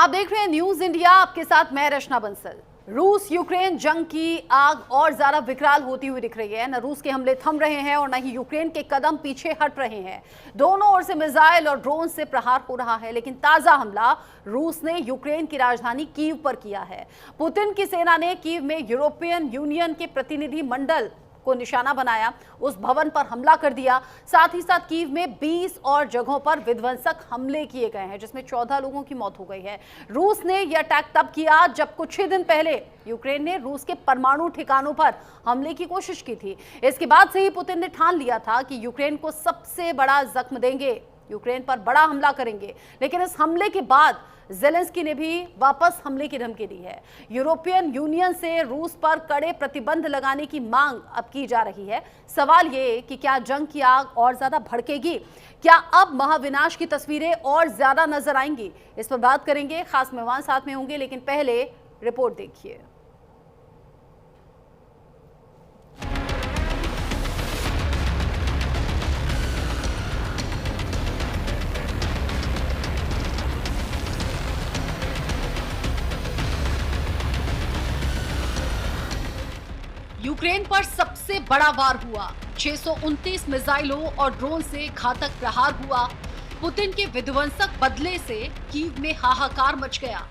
आप देख रहे हैं न्यूज इंडिया, आपके साथ मैं रचना बंसल। रूस यूक्रेन जंग की आग और ज्यादा विकराल होती हुई दिख रही है। न रूस के हमले थम रहे हैं और न ही यूक्रेन के कदम पीछे हट रहे हैं। दोनों ओर से मिसाइल और ड्रोन से प्रहार हो रहा है, लेकिन ताजा हमला रूस ने यूक्रेन की राजधानी कीव पर किया है। पुतिन की सेना ने कीव में यूरोपियन यूनियन के प्रतिनिधि मंडल को निशाना बनाया, उस भवन पर हमला कर दिया। साथ ही साथ कीव में 20 और जगहों पर विध्वंसक हमले किए गए हैं, जिसमें 14 लोगों की मौत हो गई है। रूस ने यह अटैक तब किया जब कुछ ही दिन पहले यूक्रेन ने रूस के परमाणु ठिकानों पर हमले की कोशिश की थी। इसके बाद से ही पुतिन ने ठान लिया था कि यूक्रेन को सबसे बड़ा जख्म देंगे, यूक्रेन पर बड़ा हमला करेंगे। लेकिन इस हमले के बाद ज़ेलेंस्की ने भी वापस हमले की धमकी दी है। यूरोपियन यूनियन से रूस पर कड़े प्रतिबंध लगाने की मांग अब की जा रही है। सवाल ये कि क्या जंग की आग और ज्यादा भड़केगी? क्या अब महाविनाश की तस्वीरें और ज्यादा नजर आएंगी? इस पर बात करेंगे, खास मेहमान साथ में होंगे, लेकिन पहले रिपोर्ट देखिए। यूक्रेन पर सबसे बड़ा वार हुआ। 629 मिसाइलों और ड्रोन से घातक प्रहार हुआ। पुतिन के विध्वंसक बदले से कीव में हाहाकार मच गया।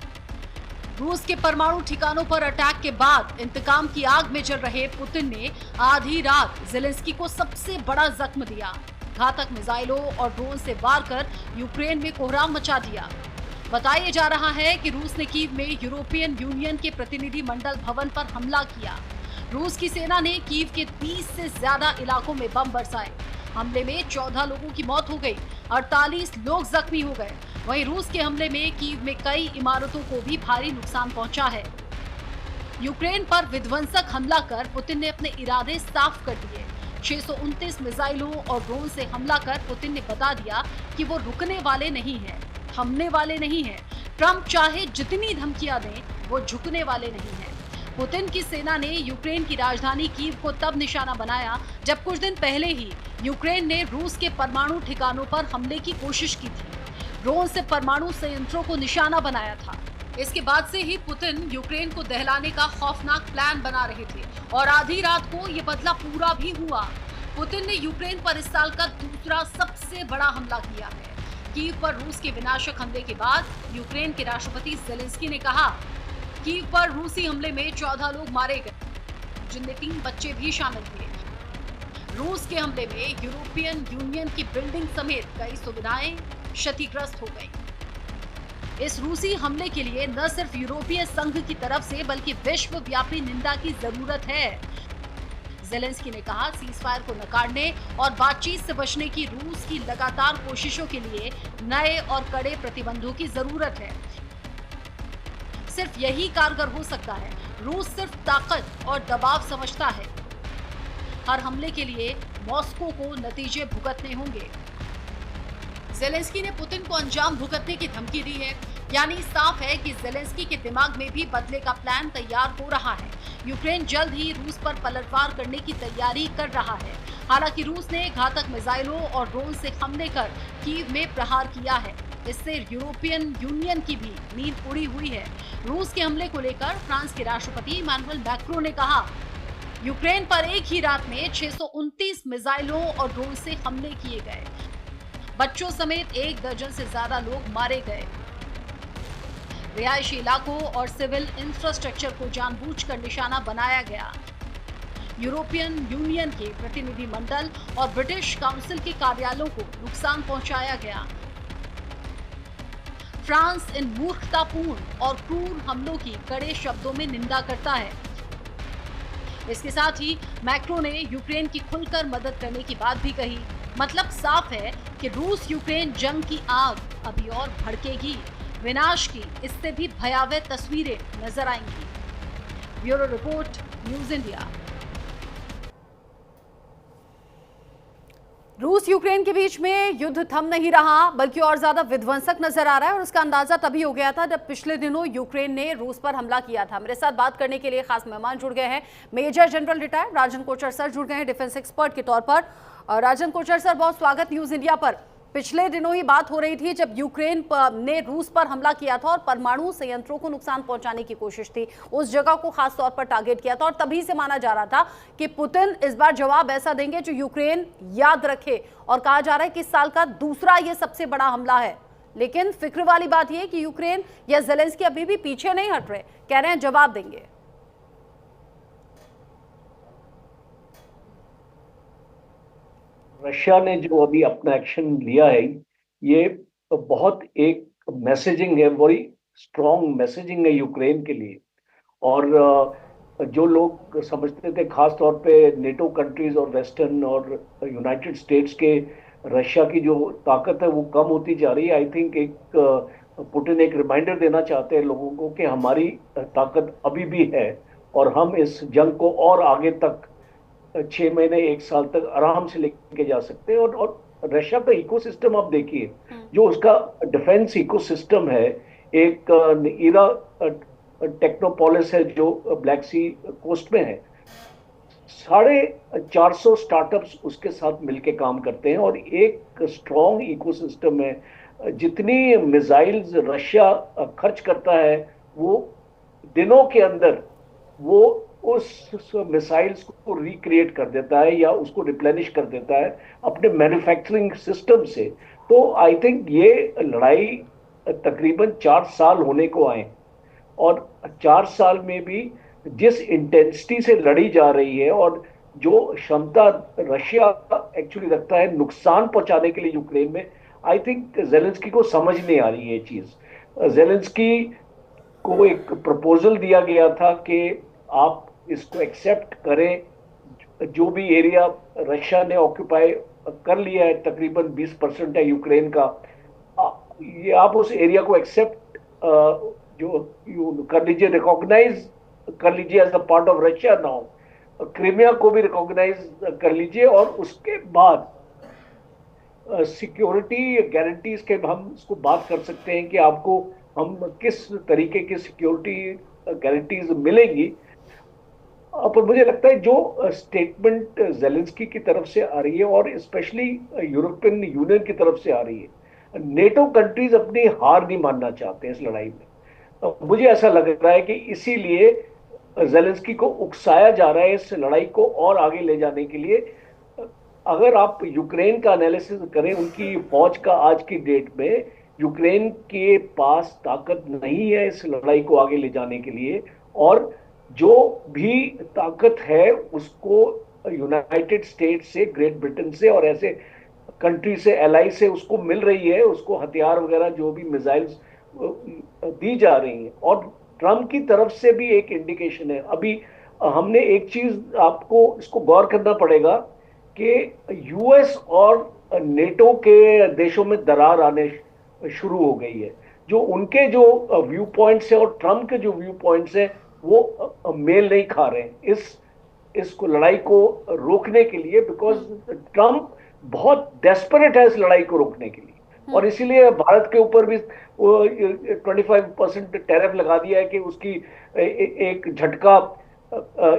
रूस के परमाणु ठिकानों पर अटैक के बाद इंतकाम की आग में जल रहे पुतिन ने आधी रात ज़ेलेंस्की को सबसे बड़ा जख्म दिया। घातक मिसाइलों और ड्रोन से वार कर यूक्रेन में कोहराम मचा दिया। बताया जा रहा है कि रूस ने कीव में यूरोपियन यूनियन के प्रतिनिधि मंडल भवन पर हमला किया। रूस की सेना ने कीव के 20 से ज्यादा इलाकों में बम बरसाए। हमले में 14 लोगों की मौत हो गई, 48 लोग जख्मी हो गए। वहीं रूस के हमले में कीव में कई इमारतों को भी भारी नुकसान पहुंचा है। यूक्रेन पर विध्वंसक हमला कर पुतिन ने अपने इरादे साफ कर दिए। 629 मिसाइलों और ड्रोन से हमला कर पुतिन ने बता दिया कि वो रुकने वाले नहीं हैं, थमने वाले नहीं हैं। ट्रंप चाहे जितनी धमकियां दें, वो झुकने वाले नहीं हैं। पुतिन की सेना ने यूक्रेन की राजधानी कीव को तब निशाना बनाया जब कुछ दिन पहले ही यूक्रेन ने रूस के परमाणु ठिकानों पर हमले की कोशिश की थी। ड्रोन से परमाणु संयंत्रों को निशाना बनाया था। इसके बाद से ही पुतिन यूक्रेन को दहलाने का खौफनाक प्लान बना रहे थे और आधी रात को ये बदला पूरा भी हुआ। पुतिन ने यूक्रेन पर इस साल का दूसरा सबसे बड़ा हमला किया है। कीव पर रूस के विनाशक हमले के बाद यूक्रेन के राष्ट्रपति ज़ेलेंस्की ने कहा, कीव पर रूसी हमले में 14 लोग मारे गए, जिनमें 3 बच्चे भी शामिल थे। रूस के हमले में यूरोपियन यूनियन की बिल्डिंग समेत कई सुविधाएं क्षतिग्रस्त हो गईं। इस रूसी हमले के लिए न सिर्फ यूरोपीय संघ की तरफ से बल्कि विश्वव्यापी निंदा की जरूरत है। ज़ेलेंस्की ने कहा, सीजफायर को नकारने और बातचीत से बचने की रूस की लगातार कोशिशों के लिए नए और कड़े प्रतिबंधों की जरूरत है। सिर्फ यही कारगर हो सकता है। रूस सिर्फ ताकत और दबाव समझता है। हर हमले के लिए मॉस्को को नतीजे भुगतने होंगे। ज़ेलेंस्की ने पुतिन को अंजाम भुगतने की धमकी दी है, यानी साफ है कि ज़ेलेंस्की के दिमाग में भी बदले का प्लान तैयार हो रहा है। यूक्रेन जल्द ही रूस पर पलटवार करने की तैयारी कर रहा है। हालांकि रूस ने घातक मिसाइलों और ड्रोन से हमले कर कीव में प्रहार किया है। इससे यूरोपियन यूनियन की भी नींद उड़ी हुई है। रूस के हमले को लेकर फ्रांस के राष्ट्रपति इमैनुअल मैक्रों ने कहा, यूक्रेन पर एक ही रात में 629 मिसाइलों और ड्रोन से हमले किए गए। बच्चों समेत 1 दर्जन से ज्यादा लोग मारे गए। रिहायशी इलाकों और सिविल इंफ्रास्ट्रक्चर को जानबूझकर निशाना बनाया गया। यूरोपियन यूनियन के प्रतिनिधि मंडल और ब्रिटिश काउंसिल के कार्यालयों को नुकसान पहुंचाया गया। फ्रांस इन मूर्खतापूर्ण और क्रूर हमलों की कड़े शब्दों में निंदा करता है। इसके साथ ही मैक्रो ने यूक्रेन की खुलकर मदद करने की बात भी कही। मतलब साफ है कि रूस यूक्रेन जंग की आग अभी और भड़केगी। विनाश की इससे भी भयावह तस्वीरें नजर आएंगी। Bureau report, news India. रूस यूक्रेन के बीच में युद्ध थम नहीं रहा, बल्कि और ज्यादा विध्वंसक नजर आ रहा है और उसका अंदाजा तभी हो गया था जब पिछले दिनों यूक्रेन ने रूस पर हमला किया था। मेरे साथ बात करने के लिए खास मेहमान जुड़ गए हैं। मेजर जनरल रिटायर्ड राजन कोचर सर जुड़ गए हैं डिफेंस एक्सपर्ट के तौर पर। राजन कोचर सर, बहुत स्वागत न्यूज इंडिया पर। पिछले दिनों ही बात हो रही थी जब यूक्रेन ने रूस पर हमला किया था और परमाणु संयंत्रों को नुकसान पहुंचाने की कोशिश थी, उस जगह को खास तौर पर टारगेट किया था और तभी से माना जा रहा था कि पुतिन इस बार जवाब ऐसा देंगे जो यूक्रेन याद रखे। और कहा जा रहा है कि इस साल का दूसरा ये सबसे बड़ा हमला है। लेकिन फिक्र वाली बात यह कि यूक्रेन या जेलेंस्की अभी भी पीछे नहीं हट रहे, कह रहे हैं जवाब देंगे। रशिया ने जो अभी अपना एक्शन लिया है, ये बहुत एक मैसेजिंग है, बड़ी स्ट्रॉन्ग मैसेजिंग है यूक्रेन के लिए। और जो लोग समझते थे, खास तौर पे नेटो कंट्रीज और वेस्टर्न और यूनाइटेड स्टेट्स के, रशिया की जो ताकत है वो कम होती जा रही है। आई थिंक एक पुतिन एक रिमाइंडर देना चाहते हैं लोगों को कि हमारी ताकत अभी भी है और हम इस जंग को और आगे तक 6 महीने 1 साल तक आराम से लेके जा सकते हैं। और रशिया का इकोसिस्टम आप देखिए, जो उसका डिफेंस इकोसिस्टम है, एक ईरा टेक्नोपोलिस है जो ब्लैक सी कोस्ट में है। 450 स्टार्टअप्स उसके साथ मिलके काम करते हैं और एक स्ट्रॉन्ग इकोसिस्टम है। जितनी मिसाइल्स रशिया खर्च करता है, वो दिनों के अंदर वो उस मिसाइल्स को रिक्रिएट कर देता है या उसको रिप्लेनिश कर देता है अपने मैन्युफैक्चरिंग सिस्टम से। तो आई थिंक ये लड़ाई तकरीबन 4 साल होने को आए और 4 साल में भी जिस इंटेंसिटी से लड़ी जा रही है और जो क्षमता रशिया एक्चुअली रखता है नुकसान पहुंचाने के लिए यूक्रेन में, आई थिंक जेलेंस्की को समझ नहीं आ रही है ये चीज। जेलेंस्की को एक प्रपोजल दिया गया था कि आप इसको एक्सेप्ट करें, जो भी एरिया रशिया ने ऑक्यूपाई कर लिया है, तकरीबन 20% है यूक्रेन का, ये आप उस एरिया को एक्सेप्ट जो कर लीजिए, रिकॉग्नाइज कर लीजिए as a part of Russia now. Crimea को भी रिकॉग्नाइज कर लीजिए और उसके बाद सिक्योरिटी गारंटीज के हम इसको बात कर सकते हैं कि आपको हम किस तरीके की सिक्योरिटी गारंटीज मिलेंगी। पर मुझे लगता है जो स्टेटमेंट जेलेंस्की की तरफ से आ रही है और स्पेशली यूरोपियन यूनियन की तरफ से आ रही है, नेटो कंट्रीज अपनी हार नहीं मानना चाहते हैं इस लड़ाई में। मुझे ऐसा लग रहा है कि इसीलिए जेलेंस्की को उकसाया जा रहा है इस लड़ाई को और आगे ले जाने के लिए। अगर आप यूक्रेन का एनालिसिस करें, उनकी फौज का आज की डेट में यूक्रेन के पास ताकत नहीं है इस लड़ाई को आगे ले जाने के लिए, और जो भी ताकत है उसको यूनाइटेड स्टेट्स से, ग्रेट ब्रिटेन से और ऐसे कंट्री से, एलाई से उसको मिल रही है, उसको हथियार वगैरह जो भी मिसाइल्स दी जा रही हैं। और ट्रम्प की तरफ से भी एक इंडिकेशन है। अभी हमने एक चीज आपको इसको गौर करना पड़ेगा कि यूएस और नेटो के देशों में दरार आने शुरू हो गई है। जो उनके जो व्यू पॉइंट्स है और ट्रम्प के जो व्यू पॉइंट्स है वो मेल नहीं खा रहे हैं इसको लड़ाई को रोकने के लिए, बिकॉज ट्रम्प बहुत डेस्परेट है इस लड़ाई को रोकने के लिए। और इसीलिए भारत के ऊपर भी 25% टैरिफ लगा दिया है कि उसकी एक झटका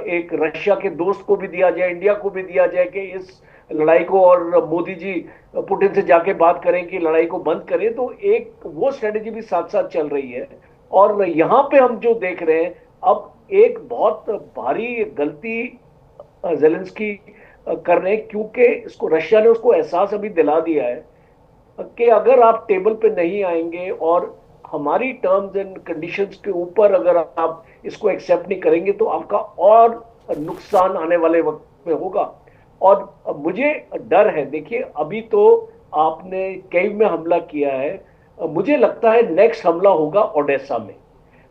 एक रशिया के दोस्त को भी दिया जाए, इंडिया को भी दिया जाए कि इस लड़ाई को, और मोदी जी पुतिन से जाके बात करें कि लड़ाई को बंद करें। तो एक वो स्ट्रेटेजी भी साथ साथ चल रही है। और यहाँ पे हम जो देख रहे हैं, अब एक बहुत भारी गलती जेलेंस्की कर रहे हैं, क्योंकि इसको रशिया ने उसको एहसास अभी दिला दिया है कि अगर आप टेबल पे नहीं आएंगे और हमारी टर्म्स एंड कंडीशंस के ऊपर अगर आप इसको एक्सेप्ट नहीं करेंगे तो आपका और नुकसान आने वाले वक्त में होगा। और मुझे डर है, देखिए अभी तो आपने कीव में हमला किया है, मुझे लगता है नेक्स्ट हमला होगा ओडेसा में,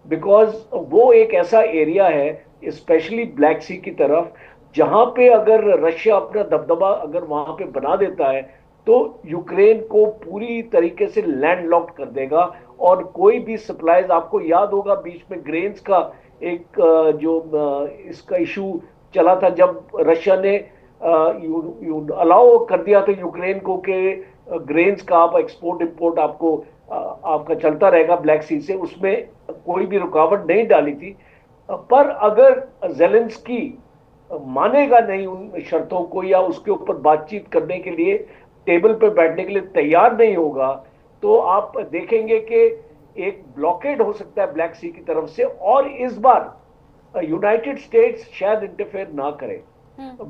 बिकॉज वो एक ऐसा एरिया है स्पेशली ब्लैक सी की तरफ, जहां पे अगर रशिया अपना दबदबा अगर वहां पे बना देता है तो यूक्रेन को पूरी तरीके से लैंड लॉक्ड कर देगा। और कोई भी सप्लाईज, आपको याद होगा बीच में ग्रेन्स का एक जो इसका इशू चला था, जब रशिया ने अलाउ कर दिया था यूक्रेन को कि ग्रेन्स का आप एक्सपोर्ट इंपोर्ट आपको आपका चलता रहेगा ब्लैक सी से, उसमें कोई भी रुकावट नहीं डाली थी। पर अगर जेलेंस्की मानेगा नहीं उन शर्तों को या उसके ऊपर बातचीत करने के लिए, टेबल पे बैठने के लिए तैयार नहीं होगा, तो आप देखेंगे कि एक ब्लॉकेड हो सकता है ब्लैक सी की तरफ से, और इस बार यूनाइटेड स्टेट्स शायद इंटरफेयर ना करे,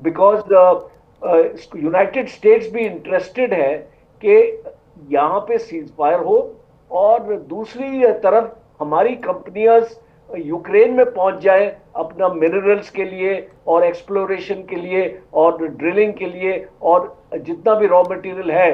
बिकॉज यूनाइटेड स्टेट्स भी इंटरेस्टेड है कि यहाँ पे सीज फायर हो, और दूसरी तरफ हमारी कंपनियां यूक्रेन में पहुंच जाए अपना मिनरल्स के लिए और एक्सप्लोरेशन के लिए और ड्रिलिंग के लिए, और जितना भी रॉ मटेरियल है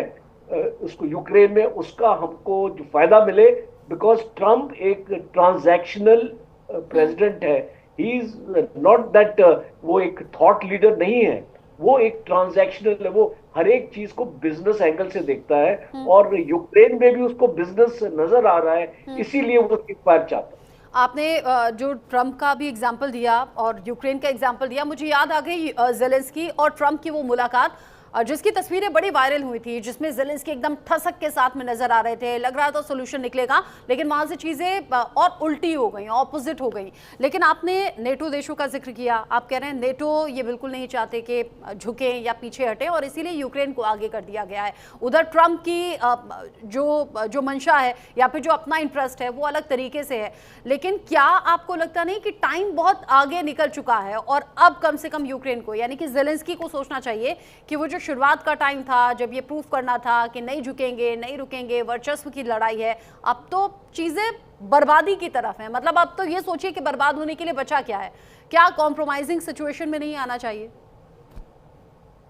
उसको यूक्रेन में, उसका हमको जो फायदा मिले। बिकॉज ट्रम्प एक ट्रांजैक्शनल प्रेसिडेंट है, ही इज नॉट दैट, वो एक थॉट लीडर नहीं है, वो एक ट्रांजैक्शनल है, वो हर एक चीज को बिजनेस एंगल से देखता है, और यूक्रेन में भी उसको बिजनेस नजर आ रहा है, इसीलिए वो सीज़फायर चाहता है। आपने जो ट्रम्प का भी एग्जाम्पल दिया और यूक्रेन का एग्जाम्पल दिया, मुझे याद आ गई जेलेंस्की और ट्रम्प की वो मुलाकात जिसकी तस्वीरें बड़ी वायरल हुई थी, जिसमें जेलेंस्की एकदम ठसक के साथ में नजर आ रहे थे, लग रहा था सोल्यूशन निकलेगा, लेकिन वहां से चीजें और उल्टी हो गई, ऑपोजिट हो गई। लेकिन आपने नेटो देशों का जिक्र किया, आप कह रहे हैं नेटो ये बिल्कुल नहीं चाहते कि झुकें या पीछे हटें, और इसीलिए यूक्रेन को आगे कर दिया गया है। उधर ट्रम्प की जो मंशा है या फिर जो अपना इंटरेस्ट है वो अलग तरीके से है। लेकिन क्या आपको लगता नहीं कि टाइम बहुत आगे निकल चुका है, और अब कम से कम यूक्रेन को, यानी कि जेलेंस्की को सोचना चाहिए कि वो जो शुरुआत का टाइम था, जब ये प्रूफ करना था कि नहीं झुकेंगे, नहीं रुकेंगे, वर्चस्व की लड़ाई है, अब तो चीजें बर्बादी की तरफ है। मतलब अब तो ये सोचिए कि बर्बाद होने के लिए बचा क्या है। क्या कॉम्प्रोमाइजिंग सिचुएशन में नहीं आना चाहिए?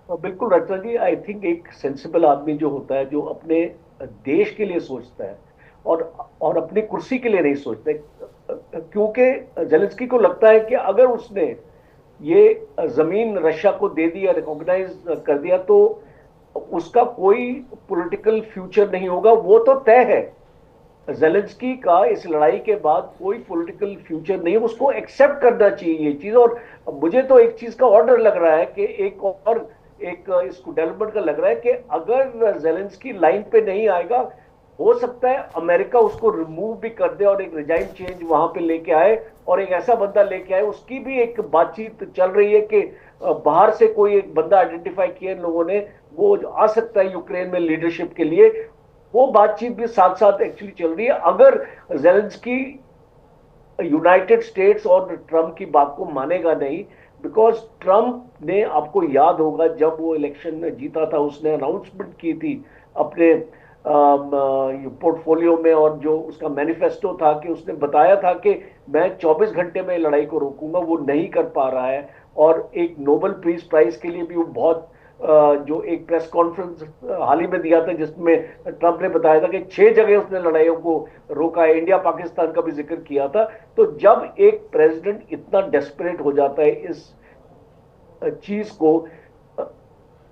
बिल्कुल रचना जी, आई थिंक एक सेंसिबल आदमी जो होता है, जो अपने देश के लिए सोचता है और अपनी कुर्सी के लिए नहीं सोचता है, क्योंकि जेलेंस्की को लगता है कि अगर उसने ये जमीन रशिया को दे दिया, रिकॉग्नाइज कर दिया, तो उसका कोई पॉलिटिकल फ्यूचर नहीं होगा। वो तो तय है, जेलेंस्की का इस लड़ाई के बाद कोई पॉलिटिकल फ्यूचर नहीं है, उसको एक्सेप्ट करना चाहिए ये चीज। और मुझे तो एक चीज का ऑर्डर लग रहा है कि एक इसको डेवलपमेंट का लग रहा है कि अगर जेलेंस्की लाइन पे नहीं आएगा, हो सकता है अमेरिका उसको रिमूव भी कर दे और एक रिजाइम चेंज वहां पे लेके आए, और एक ऐसा बंदा लेके आए। उसकी भी एक बातचीत चल रही है कि बाहर से कोई एक बंदा आइडेंटिफाई किया इन लोगों ने, वो आ सकता है यूक्रेन में लीडरशिप के लिए। वो बातचीत भी साथ साथ एक्चुअली चल रही है। अगर जेलेंस्की यूनाइटेड स्टेट्स और ट्रम्प की बात को मानेगा नहीं, बिकॉज ट्रम्प ने, आपको याद होगा जब वो इलेक्शन में जीता था, उसने अनाउंसमेंट की थी अपने पोर्टफोलियो में, और जो उसका मैनिफेस्टो था कि उसने बताया था कि मैं 24 घंटे में लड़ाई को रोकूंगा, वो नहीं कर पा रहा है। और एक नोबेल पीस प्राइज के लिए भी वो बहुत जो एक प्रेस कॉन्फ्रेंस हाल ही में दिया था, जिसमें ट्रम्प ने बताया था कि 6 जगह उसने लड़ाइयों को रोका है, इंडिया पाकिस्तान का भी जिक्र किया था। तो जब एक प्रेसिडेंट इतना डेस्परेट हो जाता है इस चीज को,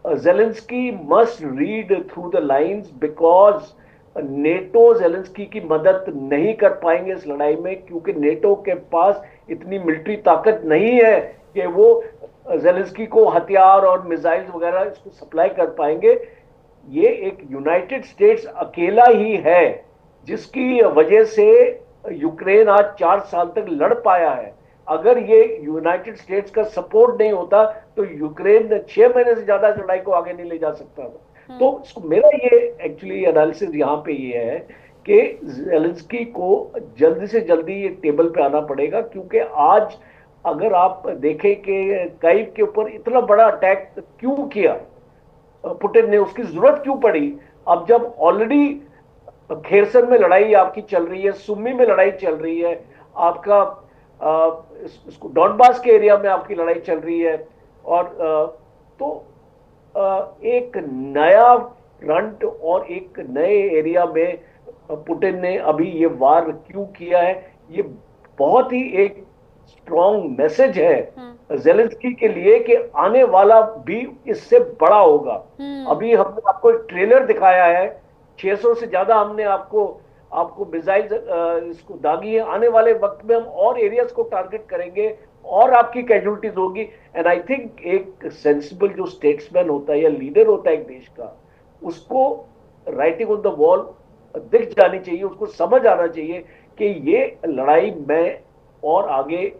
Zelensky must read through the lines, because NATO Zelensky की मदद नहीं कर पाएंगे इस लड़ाई में, क्योंकि नेटो के पास इतनी मिलिट्री ताकत नहीं है कि वो जेलेंस्की को हथियार और मिसाइल्स वगैरह इसको सप्लाई कर पाएंगे। ये एक यूनाइटेड स्टेट्स अकेला ही है जिसकी वजह से यूक्रेन आज 4 साल तक लड़ पाया है। अगर ये यूनाइटेड स्टेट्स का सपोर्ट नहीं होता तो यूक्रेन 6 महीने से ज्यादा लड़ाई को आगे नहीं ले जा सकता था। तो मेरा ये एक्चुअली एनालिसिस यहाँ पे ये है कि जेलेंस्की को जल्दी से जल्दी ये टेबल पे आना पड़ेगा, क्योंकि आज अगर आप देखें कि काइव के ऊपर इतना बड़ा अटैक क्यों किया पुतिन ने, उसकी जरूरत क्यों पड़ी? अब जब ऑलरेडी खेरसन में लड़ाई आपकी चल रही है, सुमी में लड़ाई चल रही है, आपका इसको डॉनबास के एरिया में आपकी लड़ाई चल रही है, और तो एक नया फ्रंट और एक नए एरिया में पुतिन ने अभी ये वार क्यों किया है, ये बहुत ही एक स्ट्रॉन्ग मैसेज है जेलेंस्की के लिए कि आने वाला भी इससे बड़ा होगा। अभी हमने आपको एक ट्रेलर दिखाया है, 600 से ज्यादा हमने आपको मिसाइल इसको दागी है। आने वाले वक्त में हम और एरियाज को टारगेट करेंगे और आपकी कैजुअलिटीज होगी। एंड आई थिंक एक सेंसिबल जो स्टेट्समैन होता है या लीडर होता है एक देश का, उसको राइटिंग ऑन द वॉल दिख जानी चाहिए, उसको समझ आना चाहिए कि ये लड़ाई मैं और आगे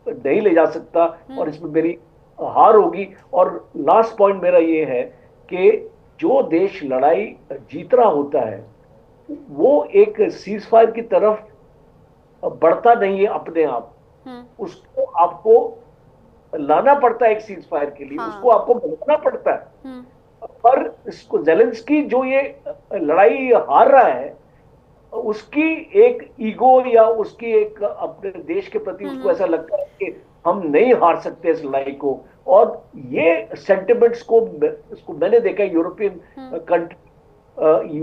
नहीं ले जा सकता और इसमें मेरी हार होगी। और लास्ट पॉइंट मेरा ये है कि जो देश लड़ाई जीत रहा होता है वो एक सीज फायर की तरफ बढ़ता नहीं है अपने आप। उसको आपको लाना पड़ता है एक सीज फायर के लिए, उसको आपको बनाना पड़ता है। पर इसको जेलेंस्की जो ये लड़ाई हार रहा है, उसकी एक ईगो या उसकी एक अपने देश के प्रति उसको ऐसा लगता है कि हम नहीं हार सकते इस लड़ाई को। और ये सेंटिमेंट्स को इसको मैंने देखा यूरोपियन कंट्री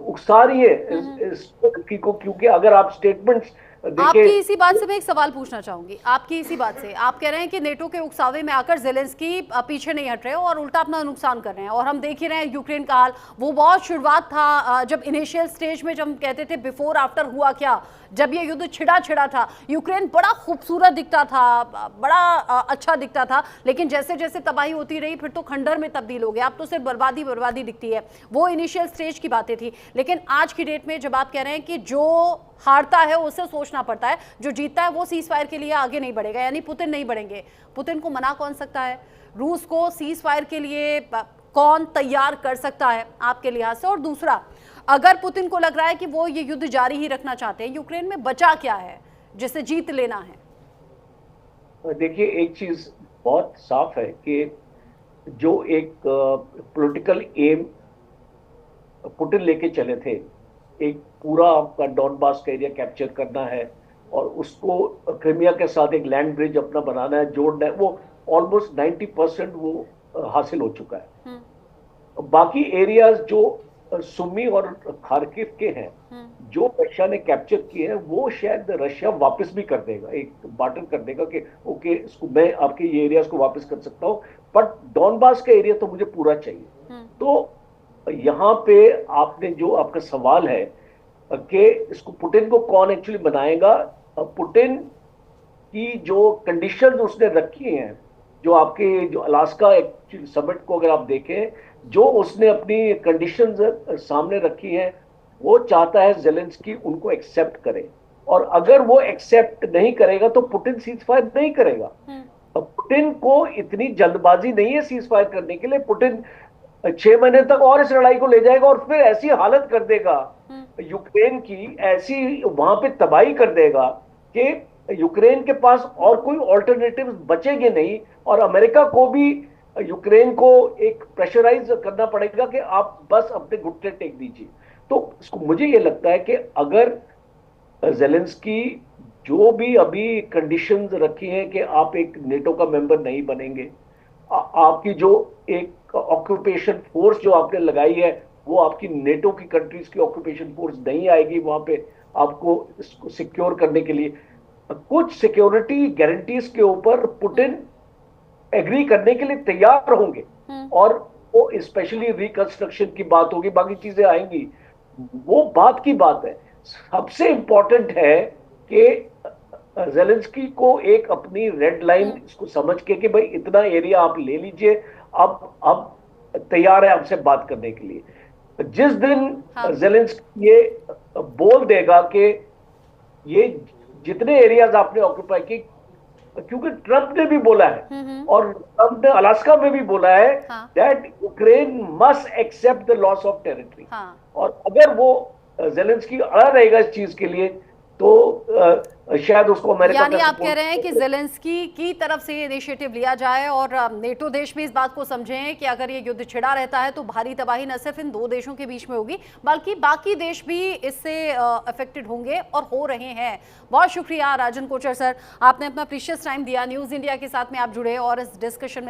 उकसा रही है इस लड़की को, क्योंकि अगर आप स्टेटमेंट्स आपकी इसी बात से मैं एक सवाल पूछना चाहूंगी। आपकी इसी बात से आप कह रहे हैं कि नेटो के उकसावे में आकर जेलेंस्की पीछे नहीं हट रहे हो और उल्टा अपना नुकसान कर रहे हैं। और हम देख ही रहे हैं यूक्रेन का हाल, वो बहुत शुरुआत था जब इनिशियल स्टेज में, जब हम कहते थे बिफोर आफ्टर हुआ क्या, जब ये युद्ध छिड़ा था, यूक्रेन बड़ा खूबसूरत दिखता था, बड़ा अच्छा दिखता था, लेकिन जैसे जैसे तबाही होती रही फिर तो खंडर में तब्दील हो गया। अब तो सिर्फ बर्बादी दिखती है। वो इनिशियल स्टेज की बातें थी। लेकिन आज की डेट में जब आप कह रहे हैं कि जो हारता है उसे सोचना पड़ता है, जो जीतता है वो सीज फायर के लिए आगे नहीं बढ़ेगा, यानी पुतिन नहीं बढ़ेंगे। पुतिन को मना कौन सकता है? रूस को सीज फायर के लिए कौन तैयार कर सकता है आपके लिहाज से? और दूसरा, अगर पुतिन को लग रहा है कि वो ये युद्ध जारी ही रखना चाहते हैं, यूक्रेन में बचा क्या है जिसे जीत लेना है? देखिए, एक चीज बहुत साफ है कि जो एक पॉलिटिकल एम पुतिन लेके चले थे, एक पूरा आपका डॉनबास का एरिया कैप्चर करना है और उसको क्रीमिया के साथ एक लैंड ब्रिज अपना बनाना है, जोड़ना है, वो ऑलमोस्ट 90% वो हासिल हो चुका है। बाकी एरियाज जो सुमी और खार्किव के हैं, जो रशिया ने कैप्चर किए हैं, वो शायद रशिया वापस भी कर देगा, एक बार्टर कर देगा कि ओके इसको मैं आपके ये एरियाज को वापस कर सकता हूँ, बट डॉनबास का एरिया तो मुझे पूरा चाहिए। तो यहाँ पे आपने जो आपका सवाल है कि इसको पुतिन को कौन एक्चुअली बनाएगा, पुतिन की जो कंडीशंस उसने रखी हैं, जो आपके जो अलास्का एक्चुअली समिट को अगर आप देखें, जो उसने अपनी कंडीशंस सामने रखी हैं, वो चाहता है जेलेंस्की उनको एक्सेप्ट करे। और अगर वो एक्सेप्ट नहीं करेगा तो पुतिन सीज फायर नहीं करेगा। पुतिन को इतनी जल्दबाजी नहीं है सीज फायर करने के लिए। पुतिन 6 महीने तक और इस लड़ाई को ले जाएगा और फिर ऐसी हालत कर देगा यूक्रेन की, ऐसी वहां पे तबाही कर देगा कि यूक्रेन के पास और कोई ऑल्टरनेटिव बचेंगे नहीं, और अमेरिका को भी यूक्रेन को एक प्रेशराइज करना पड़ेगा कि आप बस अपने घुटने टेक दीजिए। तो मुझे ये लगता है कि अगर जेलेंस्की जो भी अभी कंडीशंस रखी हैं कि आप एक नेटो का मेंबर नहीं बनेंगे, आपकी जो एक ऑक्यूपेशन फोर्स जो आपने लगाई है वो आपकी नेटो की कंट्रीज की ऑक्यूपेशन फोर्स नहीं आएगी वहां पे आपको इसको सिक्योर करने के लिए। कुछ सिक्योरिटी गारंटीज के ऊपर पुतिन एग्री करने के लिए तैयार होंगे, और वो स्पेशली रिकंस्ट्रक्शन की बात होगी, बाकी चीजें आएंगी, वो बात की बात है। सबसे इंपॉर्टेंट है कि जेलेंस्की को एक अपनी रेड लाइन इसको समझ के कि भाई इतना एरिया आप ले लीजिए, अब तैयार है आपसे बात करने के लिए। जिस दिन जेलेंस्की ये बोल देगा कि ये जितने एरियाज आपने ऑक्यूपाई की, क्योंकि ट्रंप ने भी बोला है और ट्रंप ने अलास्का में भी बोला है that Ukraine must accept the loss of territory. और अगर वो जेलेंस्की अड़ा रहेगा इस चीज के लिए तो शायद उसको अमेरिका, यानी आप कह रहे हैं कि जेलेंस्की की तरफ से ये इनिशिएटिव लिया जाए और नेटो देश भी इस बात को समझें कि अगर ये युद्ध छिड़ा रहता है तो भारी तबाही न सिर्फ इन दो देशों के बीच में होगी बल्कि बाकी देश भी इससे अफेक्टेड होंगे और हो रहे हैं। बहुत शुक्रिया राजन कोचर सर, आपने अपना प्रीशियस टाइम दिया, न्यूज़ इंडिया के साथ में आप जुड़े और इस डिस्कशन में